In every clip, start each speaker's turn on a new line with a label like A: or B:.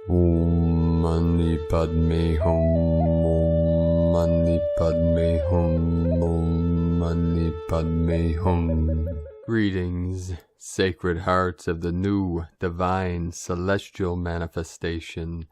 A: Om Mani Padme Hum. Om Mani Padme Hum. Om Mani Padme Hum. Greetings, sacred hearts of the new, divine, celestial manifestation.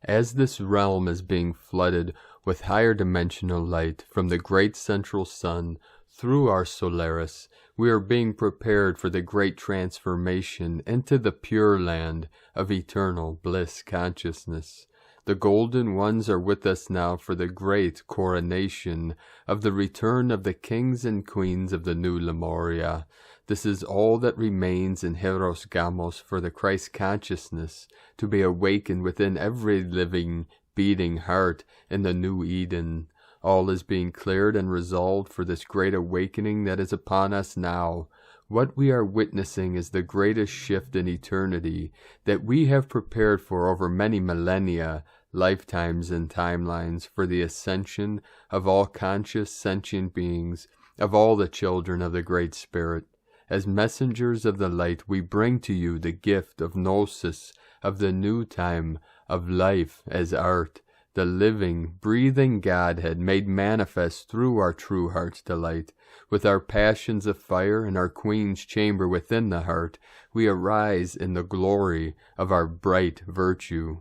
A: As this realm is being flooded with higher dimensional light from the great central sun through our Solaris, we are being prepared for the great transformation into the pure land of eternal bliss consciousness. The golden ones are with us now for the great coronation of the return of the kings and queens of the new Lemuria. This is all that remains in Heros Gamos for the Christ consciousness to be awakened within every living, beating heart in the new Eden. All is being cleared and resolved for this great awakening that is upon us now. What we are witnessing is the greatest shift in eternity that we have prepared for over many millennia, lifetimes and timelines, for the ascension of all conscious sentient beings, of all the children of the Great Spirit. As messengers of the light, we bring to you the gift of gnosis, of the new time, of life as art, the living, breathing Godhead made manifest through our true heart's delight. With our passions of fire and our queen's chamber within the heart, we arise in the glory of our bright virtue.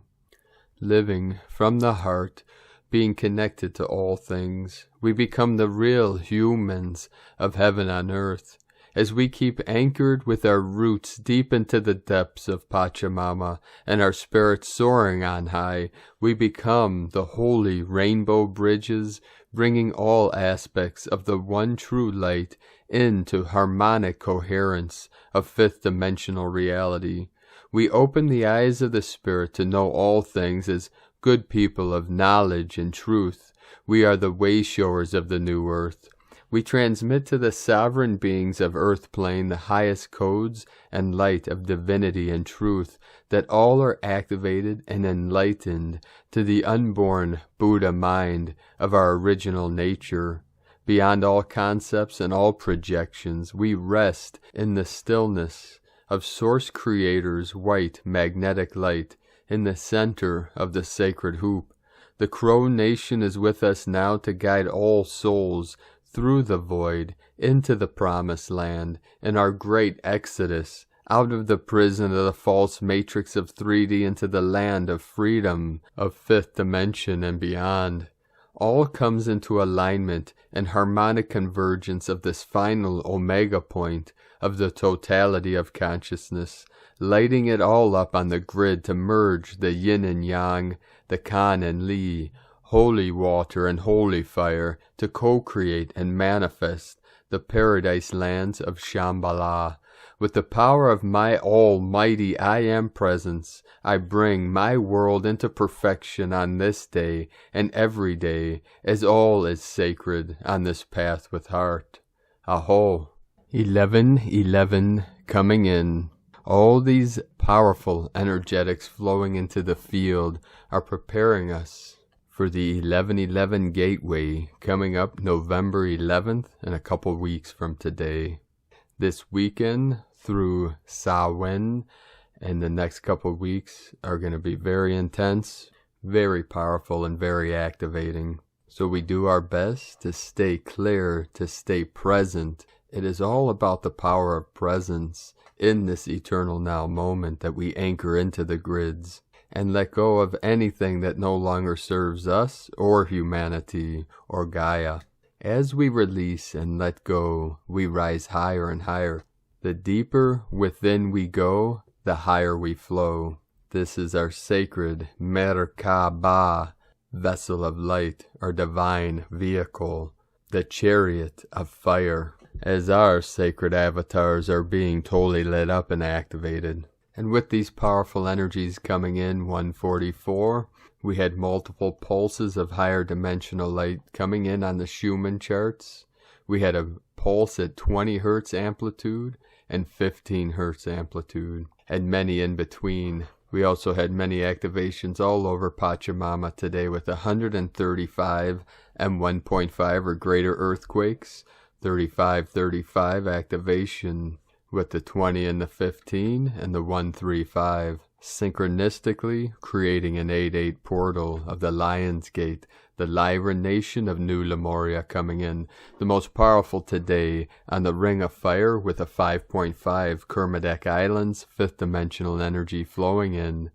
A: Living from the heart, being connected to all things, we become the real humans of heaven on earth. As we keep anchored with our roots deep into the depths of Pachamama and our spirits soaring on high, we become the holy rainbow bridges, bringing all aspects of the one true light into harmonic coherence of fifth-dimensional reality. We open the eyes of the spirit to know all things as good people of knowledge and truth. We are the Wayshowers of the new earth. We transmit to the sovereign beings of earth plane the highest codes and light of divinity and truth, that all are activated and enlightened to the unborn Buddha mind of our original nature. Beyond all concepts and all projections, we rest in the stillness of Source Creator's white magnetic light in the center of the sacred hoop. The Crow Nation is with us now to guide all souls through the void into the promised land in our great exodus out of the prison of the false matrix of 3D into the land of freedom of fifth dimension and beyond. All comes into alignment and harmonic convergence of this final omega point of the totality of consciousness, lighting it all up on the grid to merge the yin and yang, the kan and li, holy water and holy fire, to co-create and manifest the paradise lands of Shambhala. With the power of my almighty I Am presence, I bring my world into perfection on this day and every day, as all is sacred on this path with heart. Aho! 11:11 coming in. All these powerful energetics flowing into the field are preparing us for the 11:11 Gateway coming up November 11th in a couple weeks from today. This weekend through Samhain and the next couple weeks are going to be very intense, very powerful, and very activating. So we do our best to stay clear, to stay present. It is all about the power of presence in this eternal now moment that we anchor into the grids and let go of anything that no longer serves us or humanity or Gaia. As we release and let go, we rise higher and higher. The deeper within we go, the higher we flow. This is our sacred Merkaba, vessel of light, our divine vehicle, the chariot of fire, as our sacred avatars are being totally lit up and activated. And with these powerful energies coming in 144, we had multiple pulses of higher dimensional light coming in on the Schumann charts. We had a pulse at 20 Hertz amplitude and 15 Hertz amplitude, and many in between. We also had many activations all over Pachamama today with 135 and 1.5 or greater earthquakes, 35 activation with the 20 and the 15 and the 135. synchronistically creating an 8-8 portal of the Lion's Gate, the Lyra nation of New Lemuria coming in, the most powerful today on the Ring of Fire with a 5.5 Kermadec Islands, 5th dimensional energy flowing in.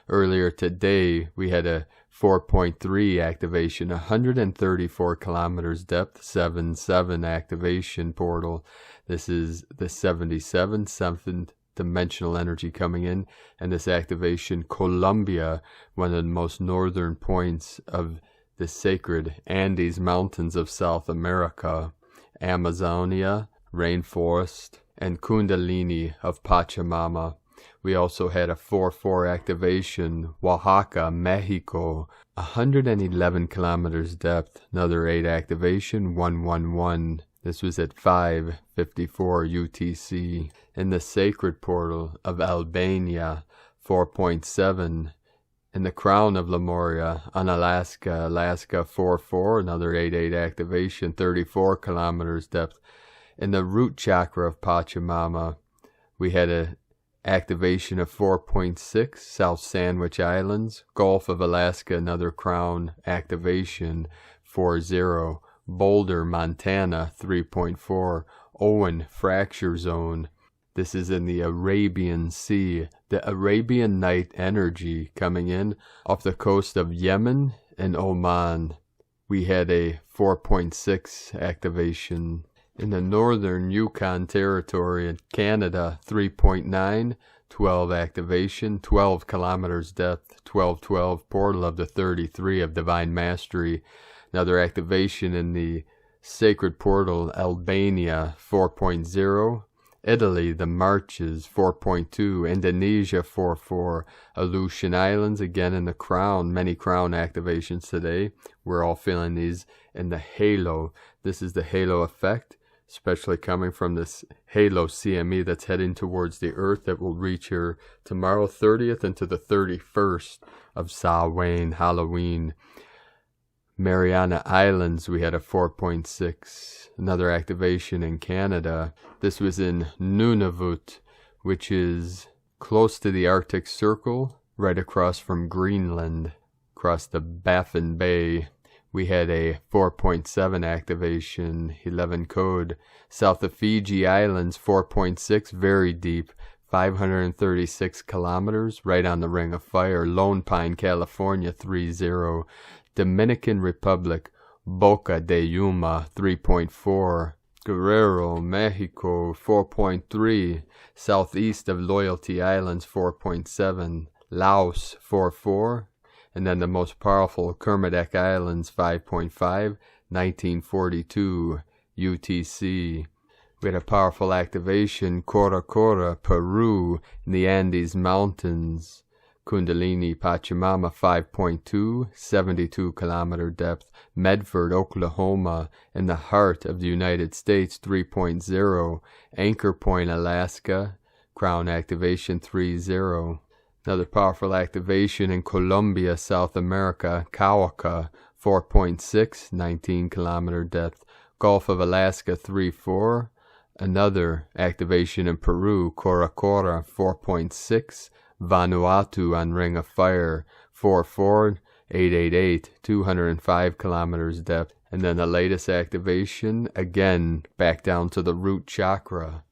A: Earlier today, we had a 4.3 activation, 134 kilometers depth, 7-7 activation portal. This is the 77, 7th dimensional energy coming in, and this activation, Colombia, one of the most northern points of the sacred Andes Mountains of South America, Amazonia, rainforest, and Kundalini of Pachamama. We also had a 4-4 activation, Oaxaca, Mexico, 111 kilometers depth, another 8 activation, 111. This was at 5:54 UTC. In the sacred portal of Albania, 4.7. In the crown of Lemuria, on Alaska, 4-4, another 8-8 activation, 34 kilometers depth. In the root chakra of Pachamama, we had a activation of 4.6, South Sandwich Islands, Gulf of Alaska, another crown activation, 40, Boulder, Montana, 3.4, Owen Fracture Zone. This is in the Arabian Sea, the Arabian Night energy coming in off the coast of Yemen and Oman. We had a 4.6 activation. In the northern Yukon Territory in Canada, 3.9, 12 activation, 12 kilometers depth, 1212 portal of the 33 of Divine Mastery. Another activation in the sacred portal, Albania, 4.0. Italy, the Marches, 4.2. Indonesia, 4.4. Aleutian Islands, again in the crown. Many crown activations today. We're all feeling these in the halo. This is the halo effect, especially coming from this halo CME that's heading towards the Earth that will reach here tomorrow, 30th, into the 31st of Samhain, Halloween. Mariana Islands, we had a 4.6. Another activation in Canada. This was in Nunavut, which is close to the Arctic Circle, right across from Greenland, across the Baffin Bay. We had a 4.7 activation, 11 code. South of Fiji Islands, 4.6, very deep, 536 kilometers, right on the Ring of Fire. Lone Pine, California, 30. Dominican Republic, Boca de Yuma, 3.4. Guerrero, Mexico, 4.3. Southeast of Loyalty Islands, 4.7. Laos, 4.4. And then the most powerful, Kermadec Islands, 5.5, 1942, UTC. We had a powerful activation, Cora Cora, Peru, in the Andes Mountains. Kundalini, Pachamama, 5.2, 72 kilometer depth. Medford, Oklahoma, in the heart of the United States, 3.0. Anchor Point, Alaska, crown activation, 3.0. Another powerful activation in Colombia, South America, Cauca, 4.6, 19 kilometer depth. Gulf of Alaska, 3.4. Another activation in Peru, Cora Cora, 4.6. Vanuatu on Ring of Fire, 4.4, 888, 205 kilometers depth. And then the latest activation, again, back down to the root chakra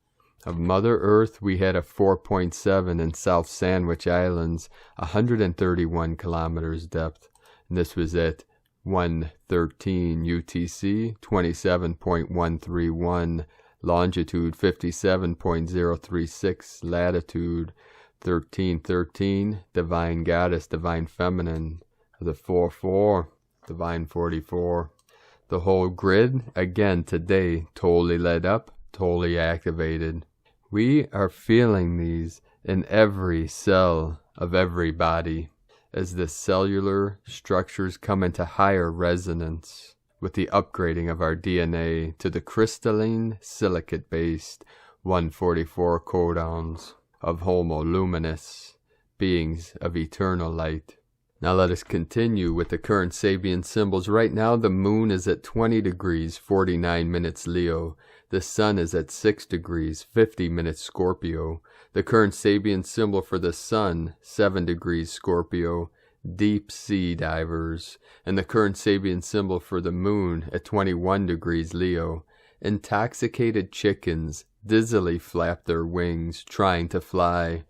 A: of Mother Earth. We had a 4.7 in South Sandwich Islands, 131 kilometers depth. And this was at 113 UTC, 27.131, longitude 57.036, latitude 1313, Divine Goddess, Divine Feminine, the 4-4, Divine 44. The whole grid, again today, totally lit up, totally activated. We are feeling these in every cell of every body as the cellular structures come into higher resonance with the upgrading of our DNA to the crystalline, silicate-based 144 codons of Homo Luminous, beings of eternal light. Now let us continue with the current Sabian symbols. Right now the moon is at 20 degrees, 49 minutes Leo. The sun is at 6 degrees, 50 minutes Scorpio. The current Sabian symbol for the sun, 7 degrees Scorpio, deep sea divers. And the current Sabian symbol for the moon at 21 degrees Leo, intoxicated chickens dizzily flap their wings, trying to fly.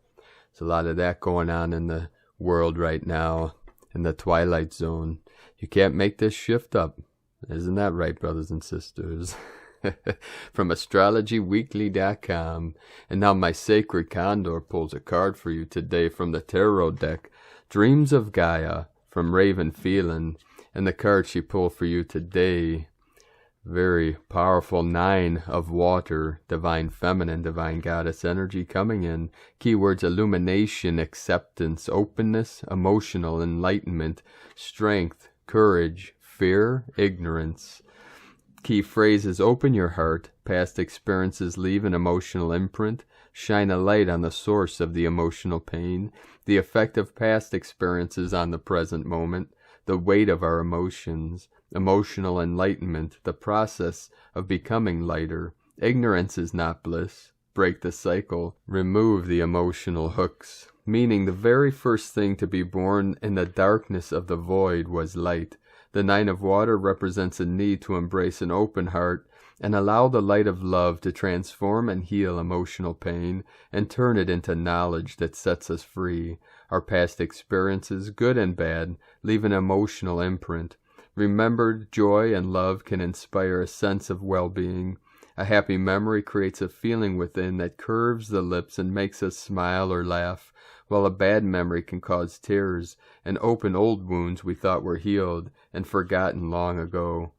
A: There's a lot of that going on in the world right now, in the twilight zone. You can't make this shift up. Isn't that right, brothers and sisters? From astrologyweekly.com. And now my sacred Condor pulls a card for you today from the tarot deck, Dreams of Gaia, from Raven Phelan. And the card she pulled for you today, very powerful 9 of water, divine feminine, divine goddess energy coming in. Keywords: illumination, acceptance, openness, emotional enlightenment, strength, courage, fear, ignorance. Key phrases: open your heart, past experiences leave an emotional imprint, shine a light on the source of the emotional pain, the effect of past experiences on the present moment, the weight of our emotions, emotional enlightenment, the process of becoming lighter. Ignorance is not bliss. Break the cycle. Remove the emotional hooks. Meaning the very first thing to be born in the darkness of the void was light. The 9 of water represents a need to embrace an open heart and allow the light of love to transform and heal emotional pain and turn it into knowledge that sets us free. Our past experiences, good and bad, leave an emotional imprint. Remembered joy and love can inspire a sense of well-being. A happy memory creates a feeling within that curves the lips and makes us smile or laugh, while a bad memory can cause tears and open old wounds we thought were healed and forgotten long ago.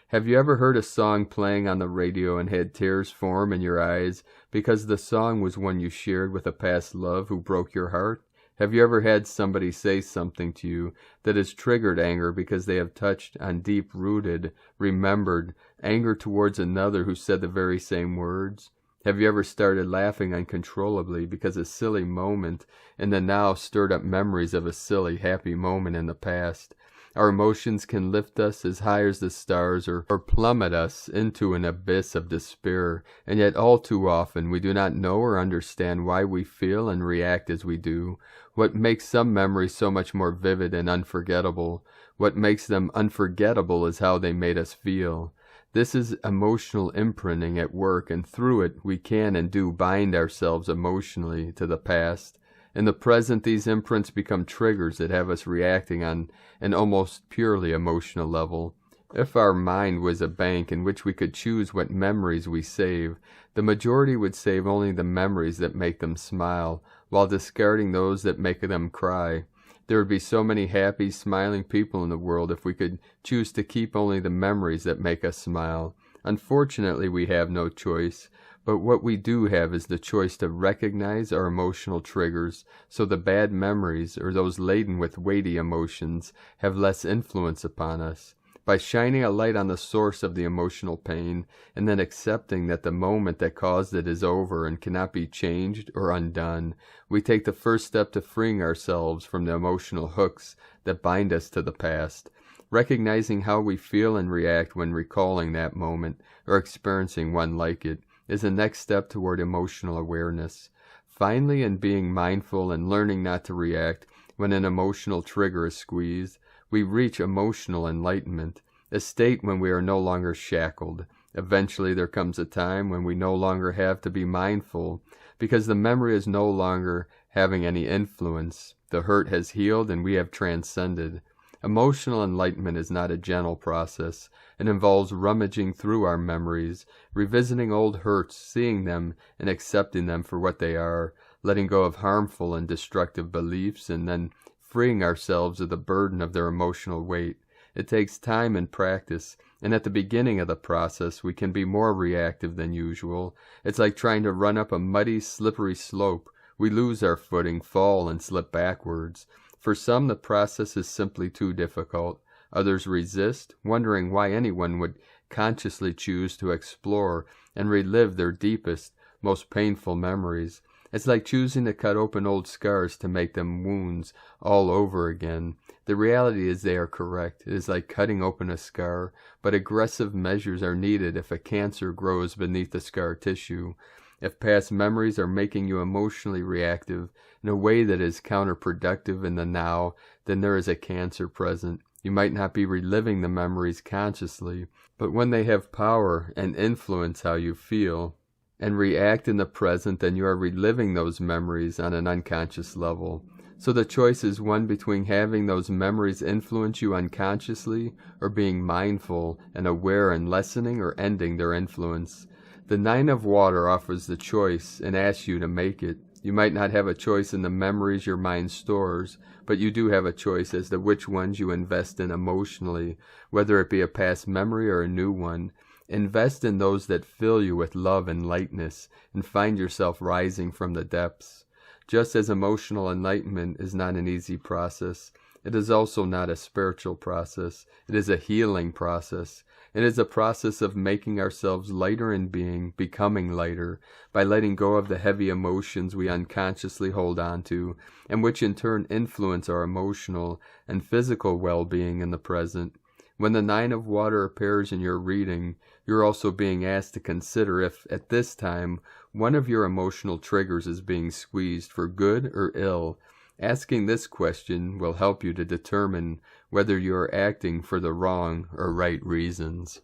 A: Have you ever heard a song playing on the radio and had tears form in your eyes because the song was one you shared with a past love who broke your heart? Have you ever had somebody say something to you that has triggered anger because they have touched on deep-rooted, remembered anger towards another who said the very same words? Have you ever started laughing uncontrollably because a silly moment in the now stirred up memories of a silly, happy moment in the past? Our emotions can lift us as high as the stars or plummet us into an abyss of despair, and yet all too often we do not know or understand why we feel and react as we do. What makes some memories so much more vivid and unforgettable? What makes them unforgettable is how they made us feel. This is emotional imprinting at work, and through it we can and do bind ourselves emotionally to the past. In the present, these imprints become triggers that have us reacting on an almost purely emotional level. If our mind was a bank in which we could choose what memories we save, the majority would save only the memories that make them smile, while discarding those that make them cry. There would be so many happy, smiling people in the world if we could choose to keep only the memories that make us smile. Unfortunately, we have no choice. But what we do have is the choice to recognize our emotional triggers so the bad memories or those laden with weighty emotions have less influence upon us. By shining a light on the source of the emotional pain and then accepting that the moment that caused it is over and cannot be changed or undone, we take the first step to freeing ourselves from the emotional hooks that bind us to the past. Recognizing how we feel and react when recalling that moment or experiencing one like it is the next step toward emotional awareness. Finally, in being mindful and learning not to react when an emotional trigger is squeezed, we reach emotional enlightenment, a state when we are no longer shackled. Eventually there comes a time when we no longer have to be mindful because the memory is no longer having any influence. The hurt has healed and we have transcended. Emotional enlightenment is not a gentle process. It involves rummaging through our memories, revisiting old hurts, seeing them and accepting them for what they are, letting go of harmful and destructive beliefs, and then freeing ourselves of the burden of their emotional weight. It takes time and practice, and at the beginning of the process we can be more reactive than usual. It's like trying to run up a muddy, slippery slope. We lose our footing, fall, and slip backwards. For some, the process is simply too difficult. Others resist, wondering why anyone would consciously choose to explore and relive their deepest, most painful memories. It's like choosing to cut open old scars to make them wounds all over again. The reality is they are correct. It is like cutting open a scar, but aggressive measures are needed if a cancer grows beneath the scar tissue. If past memories are making you emotionally reactive in a way that is counterproductive in the now, then there is a cancer present. You might not be reliving the memories consciously, but when they have power and influence how you feel and react in the present, then you are reliving those memories on an unconscious level. So the choice is one between having those memories influence you unconsciously or being mindful and aware and lessening or ending their influence. The Nine of Water offers the choice and asks you to make it. You might not have a choice in the memories your mind stores, but you do have a choice as to which ones you invest in emotionally, whether it be a past memory or a new one. Invest in those that fill you with love and lightness, and find yourself rising from the depths. Just as emotional enlightenment is not an easy process, it is also not a spiritual process. It is a healing process. It is a process of making ourselves lighter in being, becoming lighter, by letting go of the heavy emotions we unconsciously hold on to, and which in turn influence our emotional and physical well-being in the present. When the Nine of Water appears in your reading, you're also being asked to consider if, at this time, one of your emotional triggers is being squeezed for good or ill. Asking this question will help you to determine whether you are acting for the wrong or right reasons.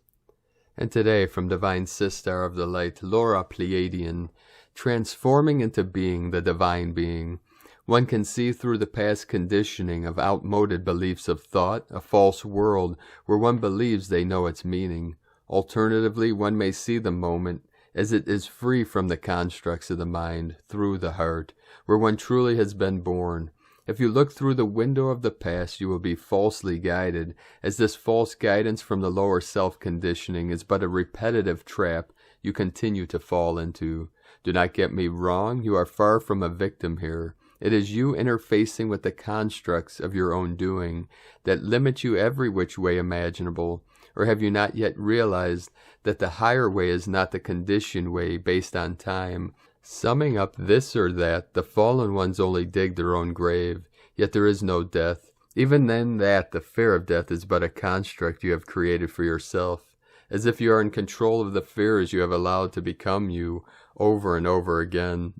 A: And today, from Divine Sister of the Light, Laura Pleiadian, transforming into being the Divine Being, one can see through the past conditioning of outmoded beliefs of thought, a false world where one believes they know its meaning. Alternatively, one may see the moment as it is free from the constructs of the mind, through the heart, where one truly has been born. If you look through the window of the past, you will be falsely guided, as this false guidance from the lower self-conditioning is but a repetitive trap you continue to fall into. Do not get me wrong, you are far from a victim here. It is you interfacing with the constructs of your own doing that limit you every which way imaginable. Or have you not yet realized that the higher way is not the conditioned way based on time? Summing up this or that, the fallen ones only dig their own grave, yet there is no death. Even then that, the fear of death is but a construct you have created for yourself, as if you are in control of the fears you have allowed to become you over and over again.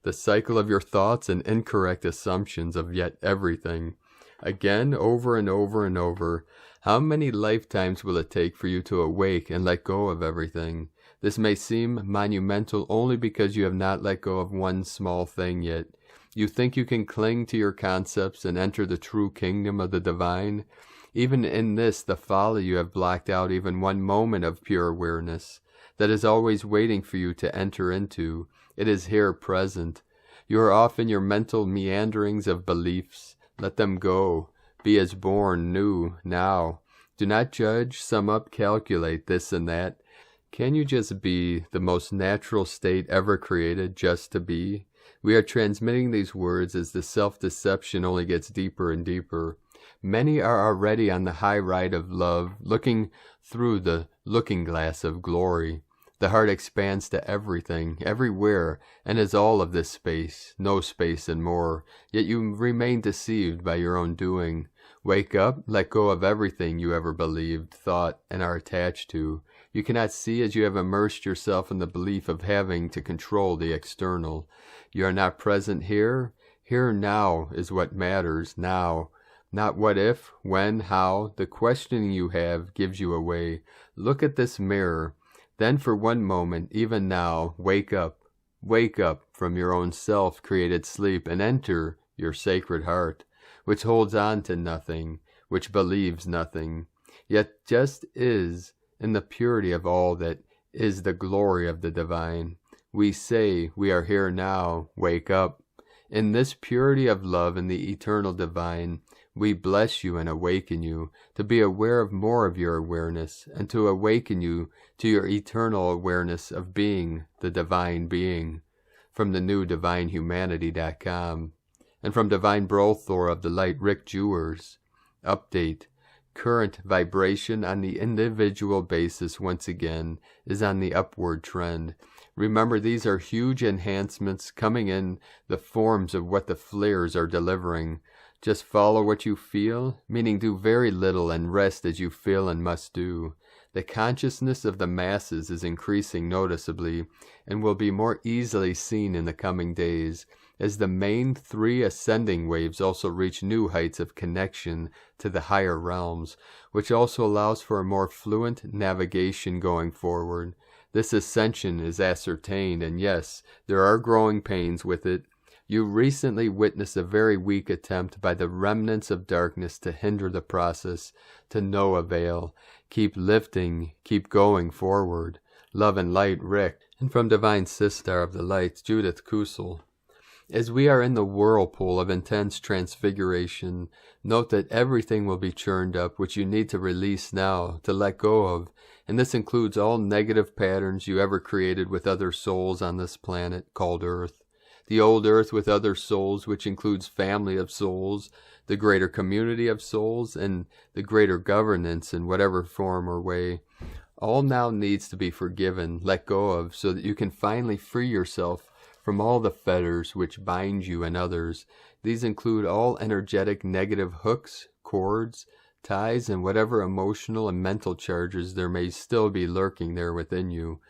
A: The cycle of your thoughts and incorrect assumptions of yet everything. Again, over and over and over. How many lifetimes will it take for you to awake and let go of everything? This may seem monumental only because you have not let go of one small thing yet. You think you can cling to your concepts and enter the true kingdom of the divine? Even in this, the folly you have blocked out even one moment of pure awareness that is always waiting for you to enter into. It is here present. You are off in your mental meanderings of beliefs. Let them go. Be as born new now. Do not judge, sum up, calculate this and that. Can you just be the most natural state ever created, just to be? We are transmitting these words as the self-deception only gets deeper and deeper. Many are already on the high ride of love, looking through the looking glass of glory. The heart expands to everything, everywhere, and is all of this space, no space and more. Yet you remain deceived by your own doing. Wake up, let go of everything you ever believed, thought, and are attached to. You cannot see as you have immersed yourself in the belief of having to control the external. You are not present here. Here now is what matters, now. Not what if, when, how. The questioning you have gives you away. Look at this mirror. Then for one moment, even now, wake up. Wake up from your own self-created sleep and enter your sacred heart, which holds on to nothing, which believes nothing, yet just is in the purity of all that is the glory of the divine. We say we are here now, wake up. In this purity of love in the eternal divine, we bless you and awaken you to be aware of more of your awareness and to awaken you to your eternal awareness of being the divine being. From the new divinehumanity.com and from Divine Brothor of the Light Rick Jewers. Update. Current vibration on the individual basis once again is on the upward trend. Remember, these are huge enhancements coming in the forms of what the flares are delivering. Just follow what you feel, meaning do very little and rest as you feel and must do. The consciousness of the masses is increasing noticeably and will be more easily seen in the coming days, as the main 3 ascending waves also reach new heights of connection to the higher realms, which also allows for a more fluent navigation going forward. This ascension is ascertained, and yes, there are growing pains with it. You recently witnessed a very weak attempt by the remnants of darkness to hinder the process, to no avail. Keep lifting, keep going forward. Love and light, Rick. And from Divine Sister of the Light, Judith Kusel. As we are in the whirlpool of intense transfiguration, note that everything will be churned up which you need to release now, to let go of, and this includes all negative patterns you ever created with other souls on this planet called Earth. The old Earth with other souls, which includes family of souls, the greater community of souls, and the greater governance in whatever form or way. All now needs to be forgiven, let go of, so that you can finally free yourself from all the fetters which bind you and others. These include all energetic negative hooks, cords, ties, and whatever emotional and mental charges there may still be lurking there within you.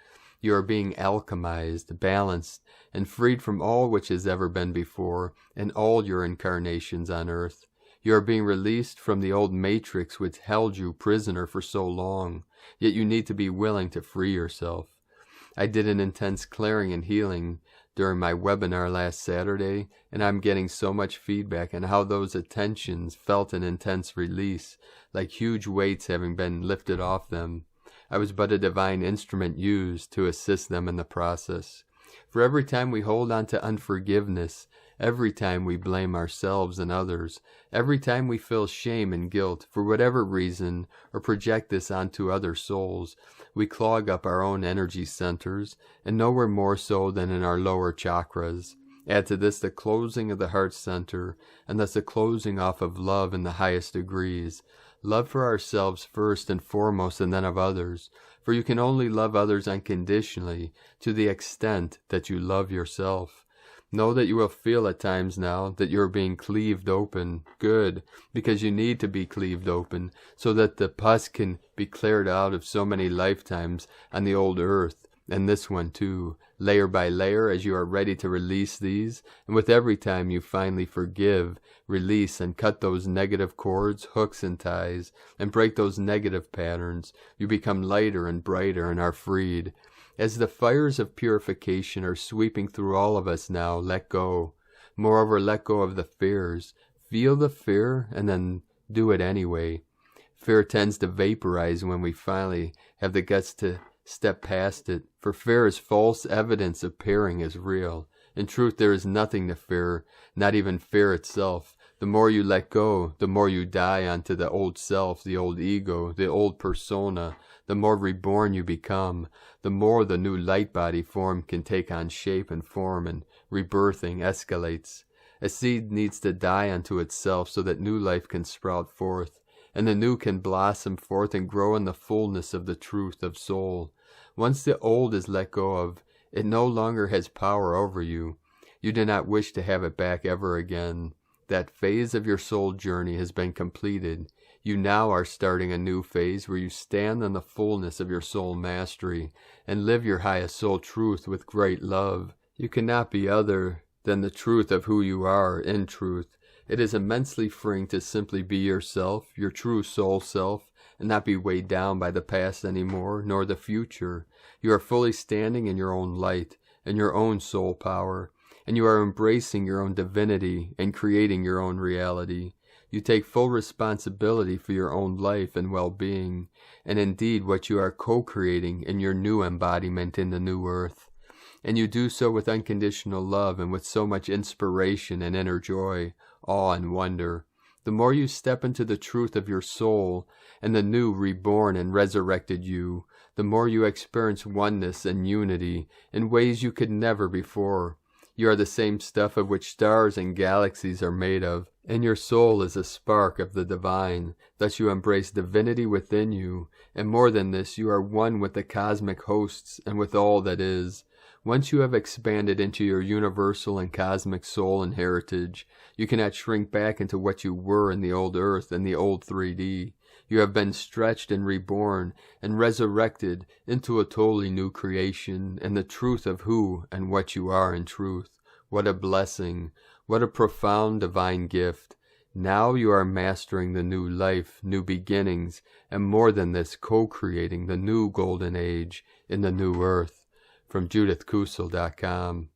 A: You are being alchemized, balanced, and freed from all which has ever been before, in all your incarnations on earth. You are being released from the old matrix which held you prisoner for so long, yet you need to be willing to free yourself. I did an intense clearing and healing during my webinar last Saturday, and I'm getting so much feedback on how those attentions felt an intense release, like huge weights having been lifted off them. I was but a divine instrument used to assist them in the process. For every time we hold on to unforgiveness, every time we blame ourselves and others, every time we feel shame and guilt for whatever reason or project this onto other souls, we clog up our own energy centers, and nowhere more so than in our lower chakras. Add to this the closing of the heart center, and thus the closing off of love in the highest degrees. Love for ourselves first and foremost, and then of others. For you can only love others unconditionally to the extent that you love yourself. Know that you will feel at times now that you are being cleaved open. Good, because you need to be cleaved open, so that the pus can be cleared out of so many lifetimes on the old earth, and this one too, layer by layer, as you are ready to release these, and with every time you finally forgive, release, and cut those negative cords, hooks, and ties, and break those negative patterns, you become lighter and brighter and are freed. As the fires of purification are sweeping through all of us now, let go. Moreover, let go of the fears. Feel the fear, and then do it anyway. Fear tends to vaporize when we finally have the guts to step past it, for fear is false evidence appearing as real. In truth, there is nothing to fear, not even fear itself. The more you let go, the more you die onto the old self, the old ego, the old persona. The more reborn you become, the more the new light body form can take on shape and form, and rebirthing escalates. A seed needs to die unto itself so that new life can sprout forth, and the new can blossom forth and grow in the fullness of the truth of soul. Once the old is let go of, it no longer has power over you. You do not wish to have it back ever again. That phase of your soul journey has been completed. You now are starting a new phase where you stand in the fullness of your soul mastery and live your highest soul truth with great love. You cannot be other than the truth of who you are in truth. It is immensely freeing to simply be yourself, your true soul self, and not be weighed down by the past anymore, nor the future. You are fully standing in your own light, in your own soul power, and you are embracing your own divinity and creating your own reality. You take full responsibility for your own life and well-being, and indeed what you are co-creating in your new embodiment in the new earth. And you do so with unconditional love and with so much inspiration and inner joy, awe and wonder. The more you step into the truth of your soul and the new reborn and resurrected you, the more you experience oneness and unity in ways you could never before. You are the same stuff of which stars and galaxies are made of, and your soul is a spark of the divine. Thus you embrace divinity within you, and more than this, you are one with the cosmic hosts and with all that is. Once you have expanded into your universal and cosmic soul and heritage, you cannot shrink back into what you were in the old earth and the old 3D. You have been stretched and reborn and resurrected into a totally new creation and the truth of who and what you are in truth. What a blessing! What a profound divine gift! Now you are mastering the new life, new beginnings, and more than this, co-creating the new golden age in the new earth. From JudithKusel.com.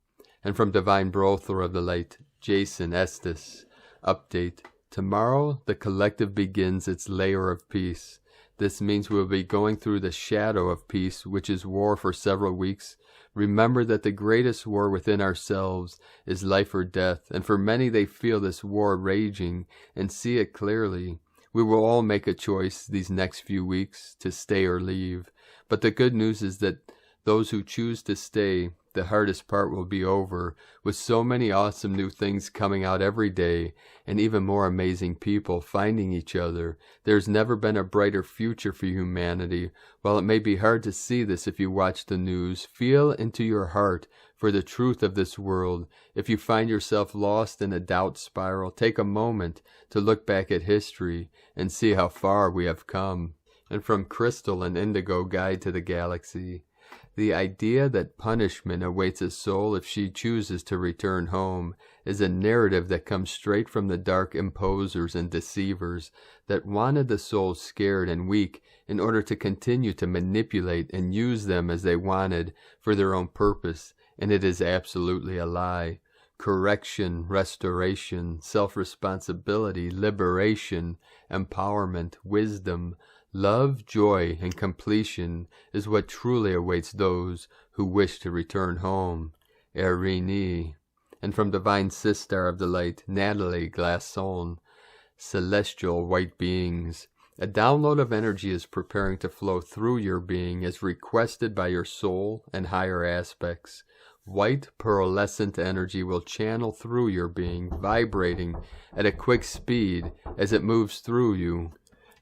A: And from Divine Brother of the Light, Jason Estes. Update. Tomorrow, the collective begins its layer of peace. This means we will be going through the shadow of peace, which is war for several weeks. Remember that the greatest war within ourselves is life or death, and for many they feel this war raging and see it clearly. We will all make a choice these next few weeks to stay or leave. But the good news is that those who choose to stay, the hardest part will be over, with so many awesome new things coming out every day, and even more amazing people finding each other. There's never been a brighter future for humanity. While it may be hard to see this if you watch the news, feel into your heart for the truth of this world. If you find yourself lost in a doubt spiral, take a moment to look back at history and see how far we have come. And from Crystal and Indigo Guide to the Galaxy. The idea that punishment awaits a soul if she chooses to return home is a narrative that comes straight from the dark imposers and deceivers that wanted the soul scared and weak in order to continue to manipulate and use them as they wanted for their own purpose, and it is absolutely a lie. Correction, restoration, self-responsibility, liberation, empowerment, wisdom, love, joy, and completion is what truly awaits those who wish to return home. Erini. And from Divine Sister of the Light, Natalie Glasson. Celestial White Beings. A download of energy is preparing to flow through your being as requested by your soul and higher aspects. White pearlescent energy will channel through your being, vibrating at a quick speed as it moves through you.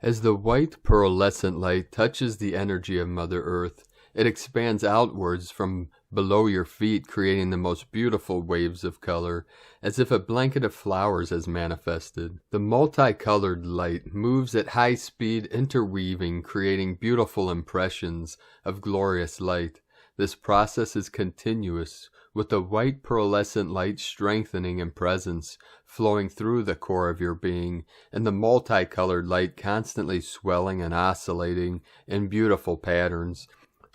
A: As the white pearlescent light touches the energy of Mother Earth, it expands outwards from below your feet, creating the most beautiful waves of color, as if a blanket of flowers has manifested. The multicolored light moves at high speed, interweaving, creating beautiful impressions of glorious light. This process is continuous, with the white pearlescent light strengthening in presence, flowing through the core of your being, and the multicolored light constantly swelling and oscillating in beautiful patterns.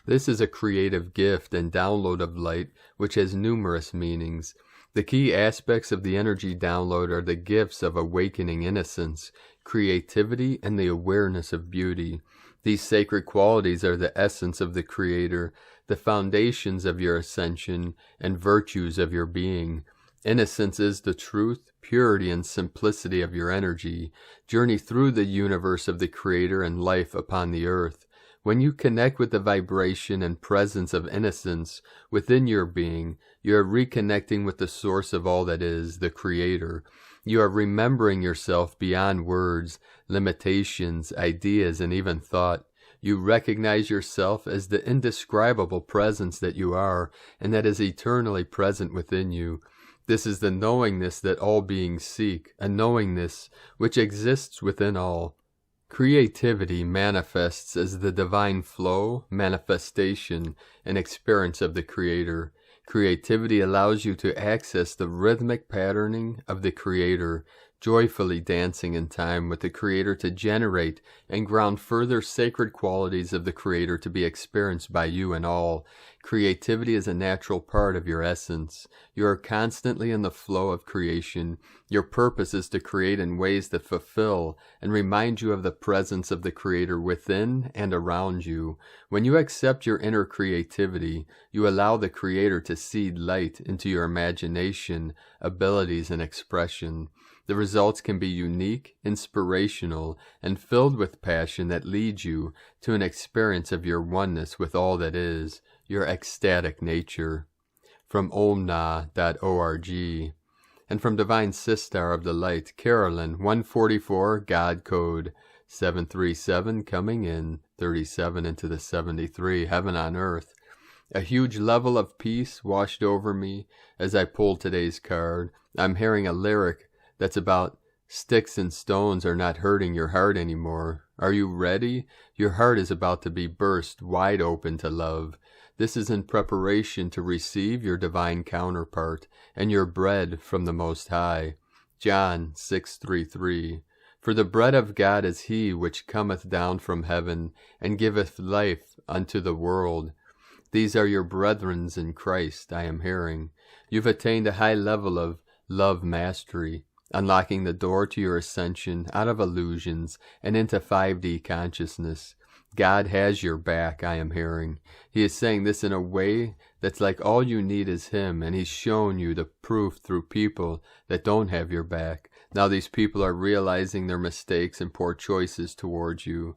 A: This is a creative gift and download of light which has numerous meanings. The key aspects of the energy download are the gifts of awakening innocence, creativity, and the awareness of beauty. These sacred qualities are the essence of the Creator, the foundations of your ascension, and virtues of your being. Innocence is the truth, purity, and simplicity of your energy. Journey through the universe of the Creator and life upon the earth. When you connect with the vibration and presence of innocence within your being, you are reconnecting with the source of all that is, the Creator. You are remembering yourself beyond words, limitations, ideas, and even thought. You recognize yourself as the indescribable presence that you are, and that is eternally present within you. This is the knowingness that all beings seek, a knowingness which exists within all. Creativity manifests as the divine flow, manifestation, and experience of the Creator. Creativity allows you to access the rhythmic patterning of the Creator, joyfully dancing in time with the Creator to generate and ground further sacred qualities of the Creator to be experienced by you and all. Creativity is a natural part of your essence. You are constantly in the flow of creation. Your purpose is to create in ways that fulfill and remind you of the presence of the Creator within and around you. When you accept your inner creativity, you allow the Creator to seed light into your imagination, abilities, and expression. The results can be unique, inspirational, and filled with passion that leads you to an experience of your oneness with all that is, your ecstatic nature. From omna.org. And from Divine Sister of the Light, Carolyn, 144, God Code, 737, coming in, 37 into the 73, Heaven on Earth. A huge level of peace washed over me as I pulled today's card. I'm hearing a lyric that's about sticks and stones are not hurting your heart anymore. Are you ready? Your heart is about to be burst wide open to love. This is in preparation to receive your divine counterpart and your bread from the Most High. John 6:33. For the bread of God is he which cometh down from heaven, and giveth life unto the world. These are your brethrens in Christ, I am hearing. You've attained a high level of love mastery, unlocking the door to your ascension out of illusions and into 5D consciousness. God has your back, I am hearing. He is saying this in a way that's like all you need is him, and he's shown you the proof through people that don't have your back. Now these people are realizing their mistakes and poor choices towards you.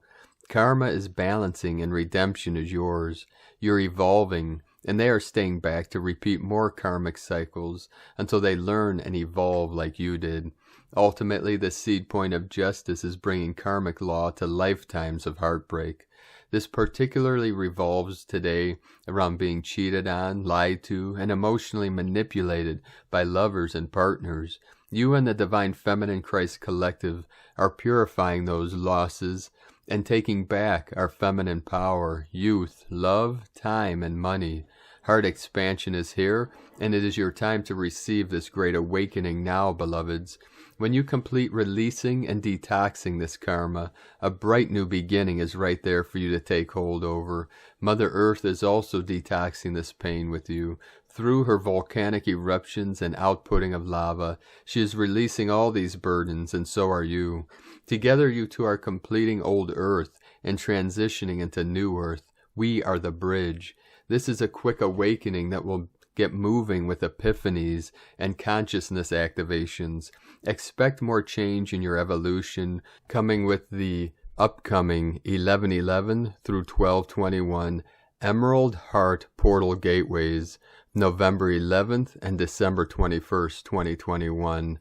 A: Karma is balancing and redemption is yours. You're evolving, and they are staying back to repeat more karmic cycles until they learn and evolve like you did. Ultimately, the seed point of justice is bringing karmic law to lifetimes of heartbreak. This particularly revolves today around being cheated on, lied to, and emotionally manipulated by lovers and partners. You and the Divine Feminine Christ Collective are purifying those losses and taking back our feminine power, youth, love, time, and money. Heart expansion is here, and it is your time to receive this great awakening now, beloveds. When you complete releasing and detoxing this karma, a bright new beginning is right there for you to take hold over. Mother Earth is also detoxing this pain with you. Through her volcanic eruptions and outputting of lava, she is releasing all these burdens, and so are you. Together you two are completing old Earth and transitioning into new Earth. We are the bridge. This is a quick awakening that will get moving with epiphanies and consciousness activations. Expect more change in your evolution, coming with the upcoming 11/11 through 12/21 Emerald Heart Portal Gateways, November 11th and December 21st, 2021.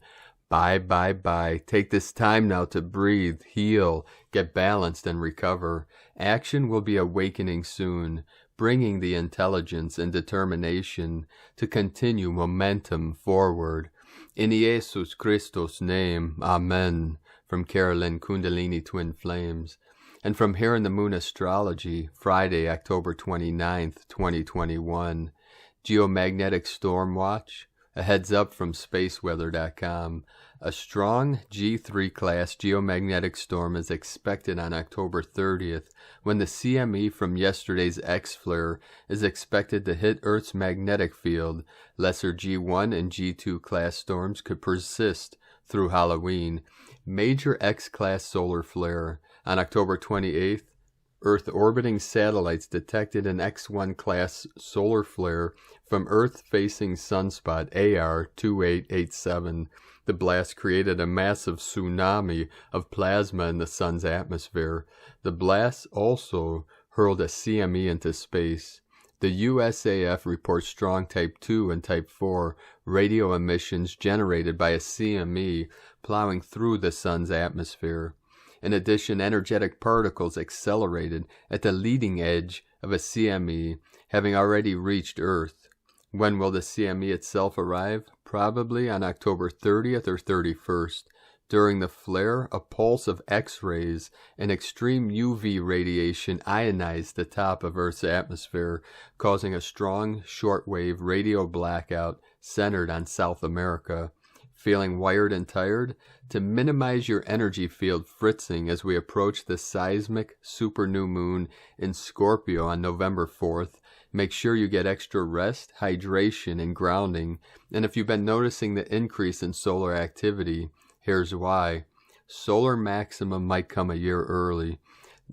A: Bye. Take this time now to breathe, heal, get balanced, and recover. Action will be awakening soon, bringing the intelligence and determination to continue momentum forward. In Jesus Christos' name, Amen. From Kaylyn Kundalini Twin Flames. And from here in the Moon Astrology, Friday, October 29th, 2021. Geomagnetic Storm Watch. A heads up from spaceweather.com. A strong G3 class geomagnetic storm is expected on October 30th, when the CME from yesterday's X-flare is expected to hit Earth's magnetic field. Lesser G1 and G2 class storms could persist through Halloween. Major X-class solar flare. On October 28th, Earth-orbiting satellites detected an X1 class solar flare from Earth-facing sunspot AR 2887. The blast created a massive tsunami of plasma in the sun's atmosphere. The blast also hurled a CME into space. The USAF reports strong Type 2 and Type 4 radio emissions generated by a CME plowing through the sun's atmosphere. In addition, energetic particles accelerated at the leading edge of a CME, having already reached Earth. When will the CME itself arrive? Probably on October 30th or 31st. During the flare, a pulse of X-rays and extreme UV radiation ionized the top of Earth's atmosphere, causing a strong shortwave radio blackout centered on South America. Feeling wired and tired? To minimize your energy field fritzing as we approach the seismic super new moon in Scorpio on November 4th, make sure you get extra rest, hydration, and grounding. And if you've been noticing the increase in solar activity, here's why. Solar maximum might come a year early.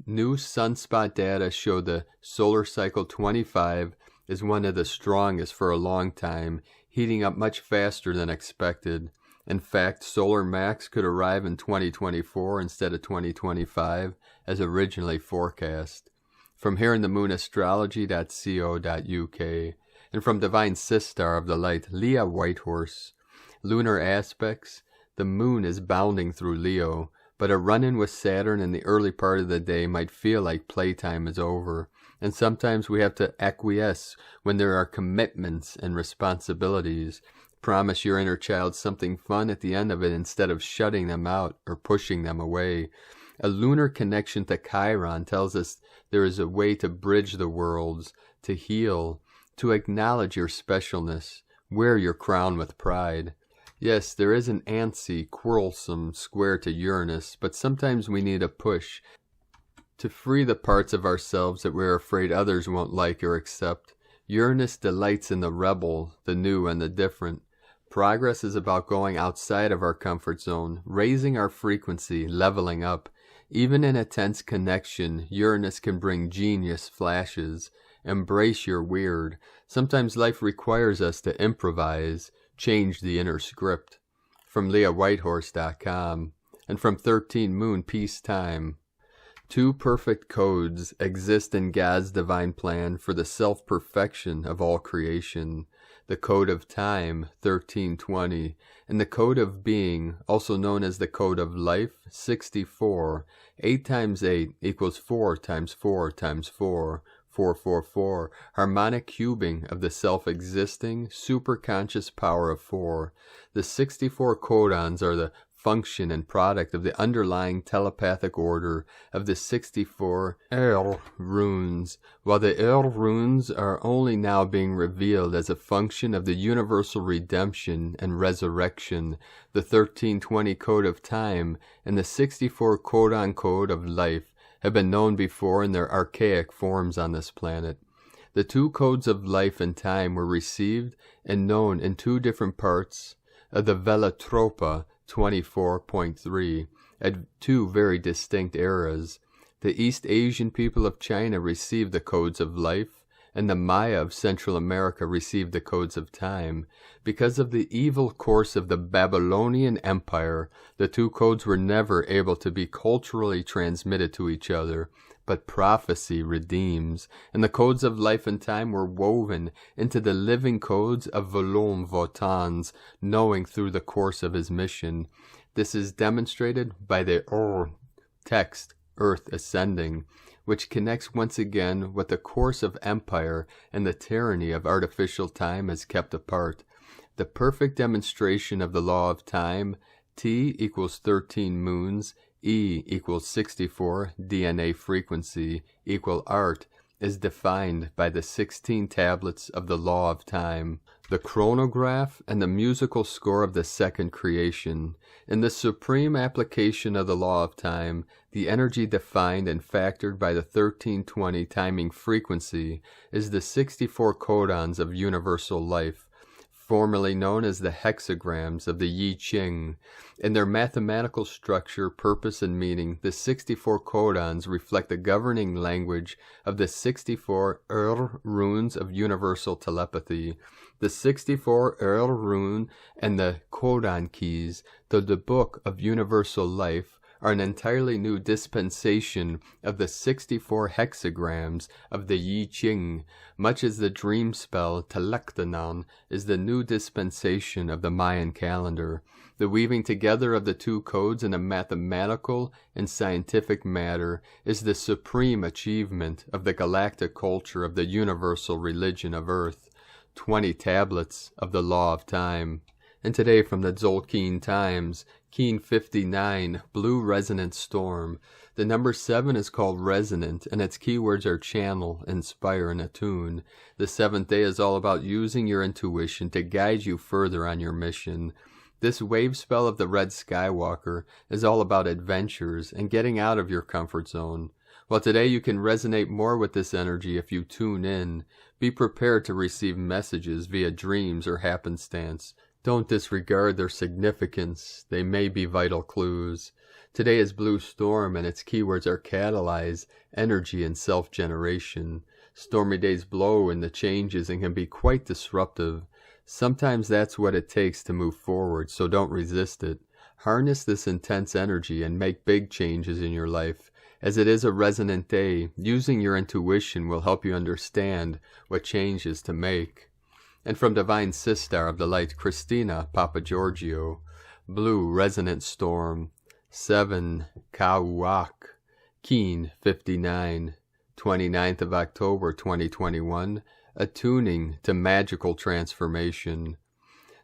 A: New sunspot data show the solar cycle 25 is one of the strongest for a long time, heating up much faster than expected. In fact, solar max could arrive in 2024 instead of 2025, as originally forecast. From here in the moonastrology.co.uk, and from Divine Sistar of the Light, Leah Whitehorse. Lunar Aspects. The moon is bounding through Leo, but a run-in with Saturn in the early part of the day might feel like playtime is over. And sometimes we have to acquiesce when there are commitments and responsibilities. Promise your inner child something fun at the end of it instead of shutting them out or pushing them away. A lunar connection to Chiron tells us there is a way to bridge the worlds, to heal, to acknowledge your specialness, wear your crown with pride. Yes, there is an antsy, quarrelsome square to Uranus, but sometimes we need a push to free the parts of ourselves that we're afraid others won't like or accept. Uranus delights in the rebel, the new and the different. Progress is about going outside of our comfort zone, raising our frequency, leveling up. Even in a tense connection, Uranus can bring genius flashes. Embrace your weird. Sometimes life requires us to improvise, change the inner script. From LeahWhitehorse.com and from 13 Moon Peacetime. 2 perfect codes exist in God's divine plan for the self-perfection of all creation. The code of time, 1320, and the code of being, also known as the code of life, 64. 8 times 8 equals 4 times 4 times 4. 444, harmonic cubing of the self-existing, superconscious power of 4. The 64 codons are the function and product of the underlying telepathic order of the 64 R runes, while the R runes are only now being revealed as a function of the universal redemption and resurrection. The 1320 code of time and the 64 codon code of life have been known before in their archaic forms on this planet. The 2 codes of life and time were received and known in 2 different parts of the Velatropa 24.3 at 2 very distinct eras. The East Asian people of China received the codes of life, and the Maya of Central America received the codes of time. Because of the evil course of the Babylonian Empire, the 2 codes were never able to be culturally transmitted to each other, but prophecy redeems, and the codes of life and time were woven into the living codes of Volom Votans, knowing through the course of his mission. This is demonstrated by the text, Earth Ascending, which connects once again what the course of empire and the tyranny of artificial time has kept apart. The perfect demonstration of the law of time, T equals 13 moons, E equals 64 DNA frequency equal art, is defined by the 16 tablets of the law of time, the chronograph and the musical score of the second creation. In the supreme application of the law of time, the energy defined and factored by the 1320 timing frequency is the 64 codons of universal life, formerly known as the hexagrams of the I Ching. In their mathematical structure, purpose, and meaning, the 64 codons reflect the governing language of the 64 runes of universal telepathy. The 64 rune and the codon keys, the book of universal life, are an entirely new dispensation of the 64 hexagrams of the I Ching, much as the dream spell Telektanon is the new dispensation of the Mayan calendar. The weaving together of the 2 codes in a mathematical and scientific matter is the supreme achievement of the galactic culture of the universal religion of Earth. 20 tablets of the law of time. And today from the Tzolk'in Times, Keen 59, Blue Resonant Storm. The number 7 is called resonant, and its keywords are channel, inspire, and attune. The 7th day is all about using your intuition to guide you further on your mission. This wave spell of the Red Skywalker is all about adventures and getting out of your comfort zone. While today you can resonate more with this energy if you tune in, be prepared to receive messages via dreams or happenstance. Don't disregard their significance. They may be vital clues. Today is Blue Storm, and its keywords are catalyze, energy, and self-generation. Stormy days blow in the changes and can be quite disruptive. Sometimes that's what it takes to move forward, so don't resist it. Harness this intense energy and make big changes in your life. As it is a resonant day, using your intuition will help you understand what changes to make. And from Divine Sister of the Light, Christina Papagiorgio, Blue Resonant Storm, 7 Kauak, Keen 59, 29th of October 2021, attuning to magical transformation.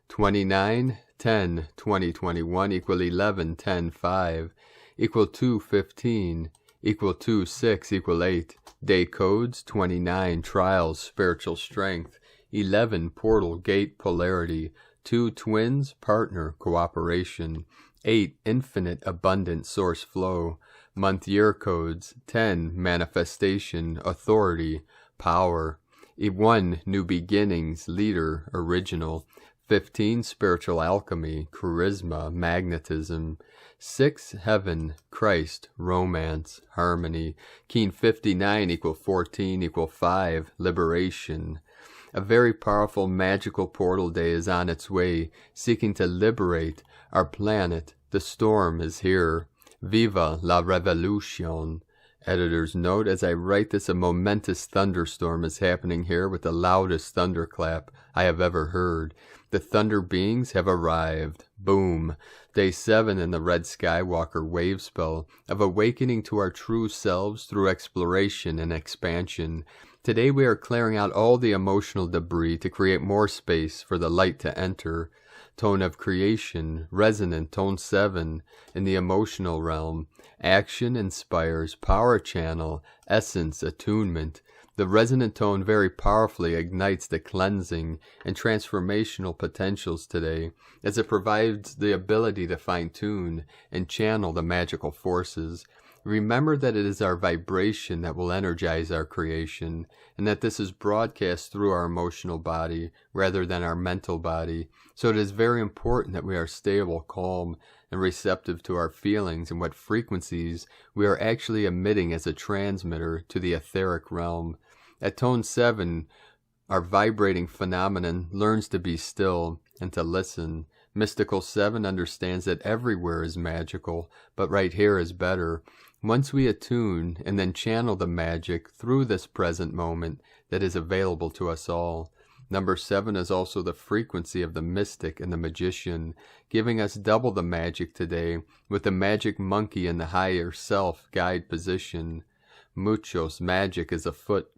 A: 29-10-2021 equal 11-10-5 equal 2-15 equal 2-6 equal 8. Day codes 29 trials spiritual strength, 11 portal gate polarity, 2 twins partner cooperation, 8 infinite abundant source flow. Month year codes 10 manifestation authority power, 1 new beginnings leader original, 15 spiritual alchemy charisma magnetism, 6 heaven Christ romance harmony. Keen 59 equal 14 equal 5 liberation. A very powerful magical portal day is on its way, seeking to liberate our planet. The storm is here. Viva la revolution. Editor's note, as I write this, a momentous thunderstorm is happening here with the loudest thunderclap I have ever heard. The thunder beings have arrived. Boom. Day 7 in the Red Skywalker wave spell of awakening to our true selves through exploration and expansion. Today we are clearing out all the emotional debris to create more space for the light to enter. Tone of creation, resonant, tone 7 in the emotional realm. Action inspires, power channel, essence, attunement. The resonant tone very powerfully ignites the cleansing and transformational potentials today, as it provides the ability to fine-tune and channel the magical forces. Remember that it is our vibration that will energize our creation, and that this is broadcast through our emotional body rather than our mental body. So it is very important that we are stable, calm, and receptive to our feelings and what frequencies we are actually emitting as a transmitter to the etheric realm. At tone 7, our vibrating phenomenon learns to be still and to listen. Mystical 7 understands that everywhere is magical, but right here is better. Once we attune and then channel the magic through this present moment that is available to us all. Number 7 is also the frequency of the mystic and the magician, giving us double the magic today, with the magic monkey in the higher self guide position. Muchos magic is afoot.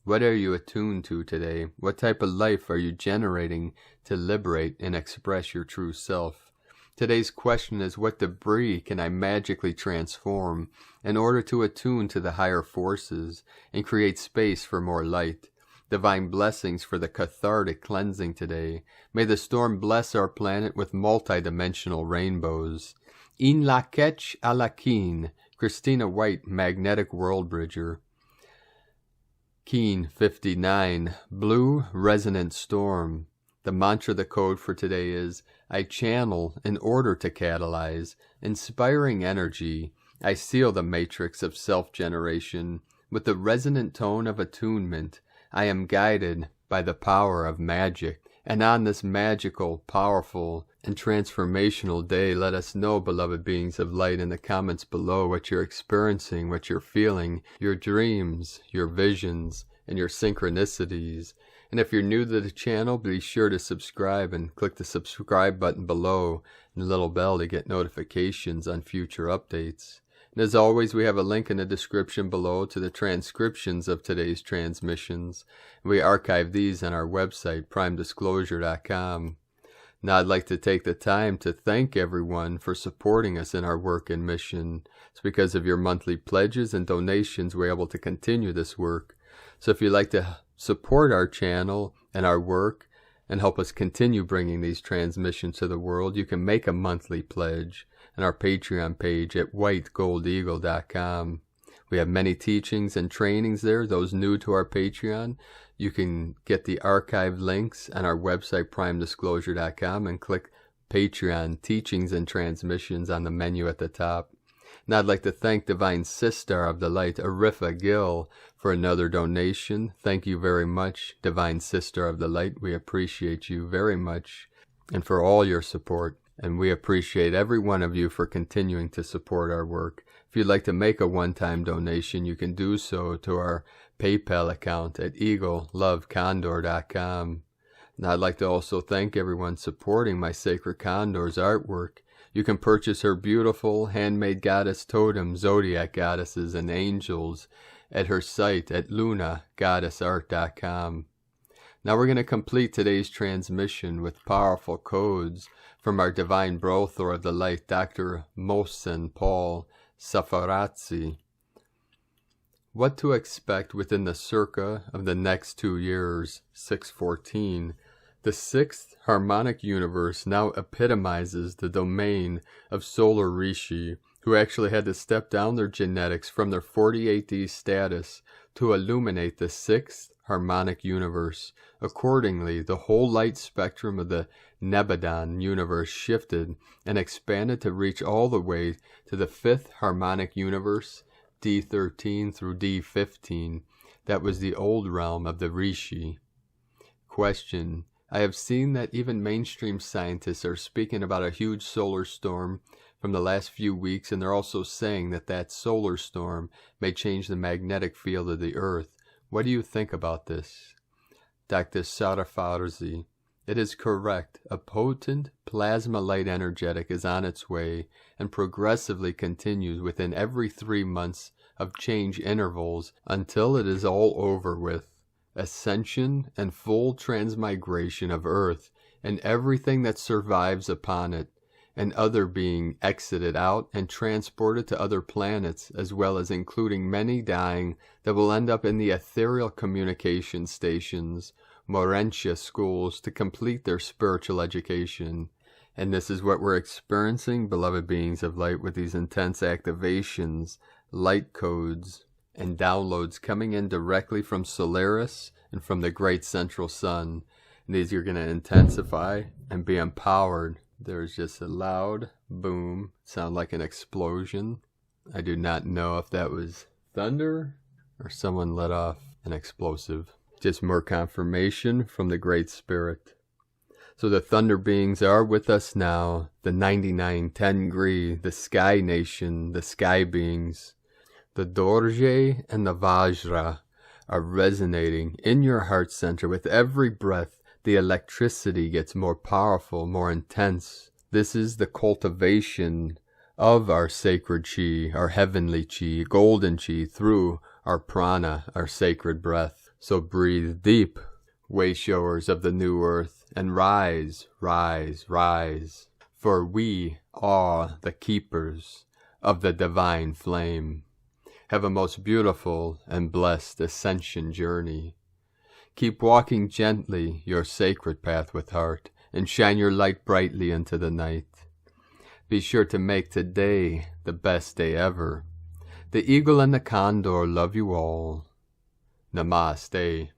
A: What are you attuned to today? What type of life are you generating to liberate and express your true self? Today's question is, what debris can I magically transform in order to attune to the higher forces and create space for more light? Divine blessings for the cathartic cleansing today. May the storm bless our planet with multidimensional rainbows. In la ketch a la keen. Christina White, Magnetic World Bridger. Keen 59. Blue Resonant Storm. The mantra, the code for today is, I channel in order to catalyze inspiring energy. I seal the matrix of self-generation with the resonant tone of attunement. I am guided by the power of magic. And on this magical, powerful, and transformational day, let us know, beloved beings of light, in the comments below what you're experiencing, what you're feeling, your dreams, your visions, and your synchronicities. And if you're new to the channel, be sure to subscribe and click the subscribe button below and the little bell to get notifications on future updates. And as always, we have a link in the description below to the transcriptions of today's transmissions. We archive these on our website, primedisclosure.com. Now I'd like to take the time to thank everyone for supporting us in our work and mission. It's because of your monthly pledges and donations we're able to continue this work. So if you'd like to support our channel and our work and help us continue bringing these transmissions to the world, you can make a monthly pledge on our Patreon page at whitegoldeagle.com. We have many teachings and trainings there. Those new to our Patreon, you can get the archived links on our website, primedisclosure.com, and click Patreon Teachings and Transmissions on the menu at the top. Now I'd like to thank Divine Sister of the Light, Arifa Gill, for another donation. Thank you very much, Divine Sister of the Light. We appreciate you very much, and for all your support. And we appreciate every one of you for continuing to support our work. If you'd like to make a one-time donation, you can do so to our PayPal account at eaglelovecondor.com. And I'd like to also thank everyone supporting my Sacred Condor's artwork. You can purchase her beautiful handmade goddess totem, zodiac goddesses, and angels at her site at lunagoddessart.com. Now we're going to complete today's transmission with powerful codes from our Divine Brothor of the Light, Dr. Mohsen Paul Safaradzi. What to expect within the circa of the next 2 years, 614. The sixth harmonic universe now epitomizes the domain of solar rishi, who actually had to step down their genetics from their 48D status to illuminate the sixth harmonic universe. Accordingly, the whole light spectrum of the Nebadon universe shifted and expanded to reach all the way to the fifth harmonic universe, D13 through D15. That was the old realm of the rishi. Question: I have seen that even mainstream scientists are speaking about a huge solar storm from the last few weeks, and they're also saying that that solar storm may change the magnetic field of the Earth. What do you think about this? Dr. Sarafarzi: it is correct. A potent plasma light energetic is on its way and progressively continues within every 3 months of change intervals until it is all over with. Ascension and full transmigration of Earth and everything that survives upon it, and other being exited out and transported to other planets, as well as including many dying that will end up in the ethereal communication stations, Morentia schools, to complete their spiritual education. And this is what we're experiencing, beloved beings of light, with these intense activations, light codes, and downloads coming in directly from Solaris and from the great central sun. And these are going to intensify and be empowered. There's just a loud boom, sound like an explosion. I do not know if that was thunder or someone let off an explosive. Just more confirmation from the Great Spirit. So the thunder beings are with us now, the 99 Tengri, the Sky Nation, the Sky beings. The Dorje and the Vajra are resonating in your heart center. With every breath, the electricity gets more powerful, more intense. This is the cultivation of our sacred chi, our heavenly chi, golden chi, through our prana, our sacred breath. So breathe deep, wayshowers of the new earth, and rise, rise, rise. For we are the keepers of the divine flame. Have a most beautiful and blessed ascension journey. Keep walking gently your sacred path with heart, and shine your light brightly into the night. Be sure to make today the best day ever. The eagle and the condor love you all. Namaste.